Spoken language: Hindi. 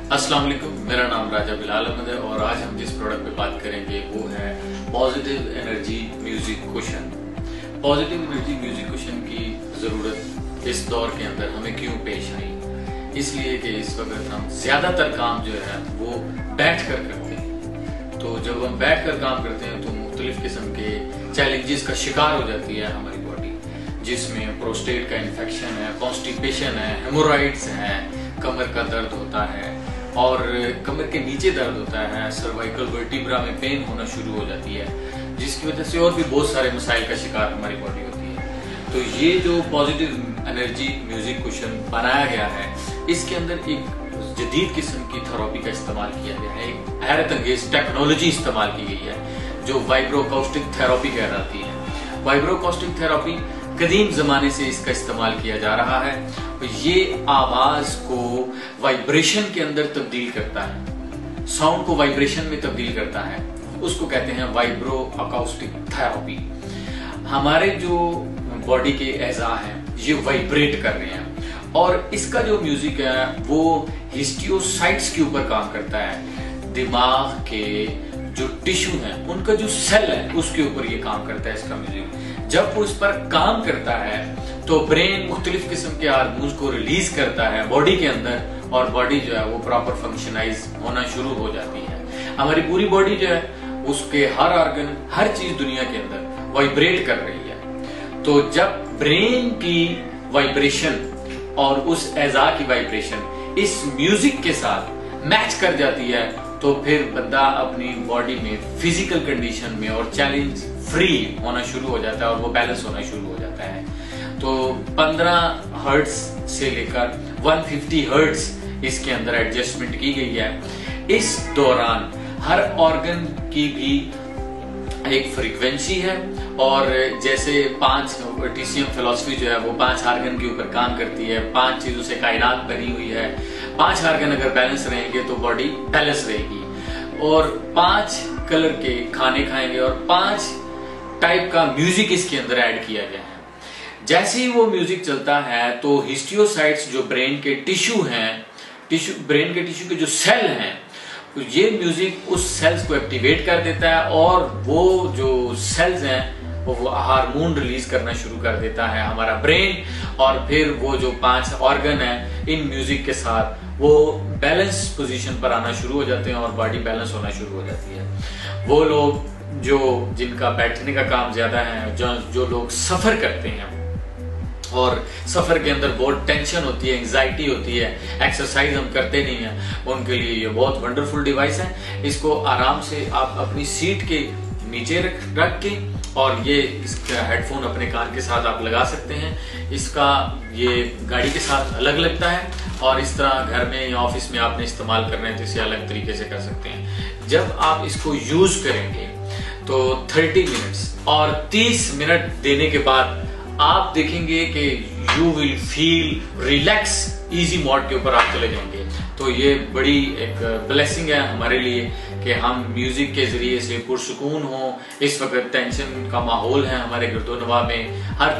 अस्सलाम वालेकुम, मेरा नाम राजा बिलाल अहमद है और आज हम जिस प्रोडक्ट पे बात करेंगे वो है positive energy music cushion. Positive energy music cushion की ज़रूरत इस दौर के अंदर हमें क्यों पेश आई? इसलिए कि इस वक्त हम ज़्यादातर काम जो है वो बैठ कर करते हैं। तो जब हम बैठ कर काम करते हैं तो मुख्तलिफ किस्म के चैलेंजेस का शिकार हो जाती है हमारी बॉडी, जिसमें प्रोस्टेट का इन्फेक्शन है, कॉन्स्टिपेशन है, हेमोरॉइड्स हैं, कमर का दर्द होता है और कमर के नीचे दर्द होता है, सर्वाइकल वर्टिब्रा में पेन होना शुरू हो जाती है, जिसकी वजह से और भी बहुत सारे मसाइल का शिकार हमारी बॉडी होती है। तो ये जो पॉजिटिव एनर्जी म्यूजिक कुशन बनाया गया है, इसके अंदर एक जदीद किस्म की थेरेपी का इस्तेमाल किया गया है, एक हैरत अंगेज टेक्नोलॉजी इस्तेमाल की गई है जो वाइब्रोअकॉस्टिक थेरेपी कहलाती है। वाइब्रोअकॉस्टिक थेरेपी कदीम जमाने से इसका इस्तेमाल किया जा रहा है। ये आवाज को वाइब्रेशन के अंदर तब्दील करता है, साउंड को वाइब्रेशन में तब्दील करता है, उसको कहते हैं वाइब्रो अकाउस्टिक थेरेपी। हमारे जो बॉडी के एजा हैं ये वाइब्रेट कर रहे हैं और इसका जो म्यूजिक है वो हिस्टियोसाइट्स के ऊपर काम करता है। दिमाग के जो टिश्यू हैं उनका जो सेल है उसके ऊपर ये काम करता है इसका म्यूजिक। जब वो इस पर काम करता है तो ब्रेन मुख्तलिफ किस्म के हार्मोन्स को रिलीज करता है बॉडी के अंदर और बॉडी जो है वो प्रॉपर फंक्शनाइज होना शुरू हो जाती है। हमारी पूरी बॉडी जो है उसके हर ऑर्गन, हर चीज दुनिया के अंदर वाइब्रेट कर रही है। तो जब ब्रेन की वाइब्रेशन और उस एजा की वाइब्रेशन इस म्यूजिक के साथ मैच कर जाती है तो फिर बंदा अपनी बॉडी में फिजिकल कंडीशन में और चैलेंज फ्री होना शुरू हो जाता है और वो बैलेंस होना शुरू हो जाता है। तो 15 हर्ट्ज से लेकर 150 हर्ट्ज इसके अंदर एडजस्टमेंट की गई है। इस दौरान हर ऑर्गन की भी एक फ्रीक्वेंसी है और जैसे 5 टीसीएम फिलॉसफी जो है वो 5 ऑर्गन के ऊपर काम करती है, 5 चीजों से कायनात बनी हुई है। 5 ऑर्गन अगर बैलेंस रहेंगे तो बॉडी बैलेंस रहेगी और 5 कलर के खाने खाएंगे और 5 टाइप का म्यूजिक इसके अंदर ऐड किया गया है। जैसे ही वो म्यूजिक चलता है तो हिस्टियोसाइट्स जो ब्रेन के टिश्यू हैं, ब्रेन के टिश्यू के जो सेल हैं, तो ये म्यूजिक उस सेल्स को एक्टिवेट कर देता है और वो जो सेल्स हैं वो हार्मोन रिलीज करना शुरू कर देता है हमारा ब्रेन और फिर वो जो 5 ऑर्गन है इन म्यूजिक के साथ वो बैलेंस पोजीशन पर आना शुरू हो जाते हैं और बॉडी बैलेंस होना शुरू हो जाती है। वो लोग जो जिनका बैठने का काम ज्यादा है, जो लोग सफर करते हैं और सफर के अंदर बहुत टेंशन होती है, एंजाइटी होती है, एक्सरसाइज हम करते नहीं हैं, उनके लिए ये बहुत वंडरफुल डिवाइस है। इसको आराम से आप अपनी सीट के नीचे रख के और ये इसका हेडफोन अपने कान के साथ आप लगा सकते हैं। इसका ये गाड़ी के साथ अलग लगता है और इस तरह घर में या ऑफिस में आपने इस्तेमाल करना है तो इसे अलग तरीके से कर सकते हैं। जब आप इसको यूज करेंगे तो 30 मिनट्स और 30 मिनट देने के बाद आप देखेंगे कि you will feel relax, easy mode के ऊपर आप चले जाएंगे। तो ये बड़ी एक ब्लेसिंग है हमारे लिए कि हम म्यूजिक के जरिए से पुरसुकून हो। इस वक्त टेंशन का माहौल है हमारे गिरदोनवा में, हर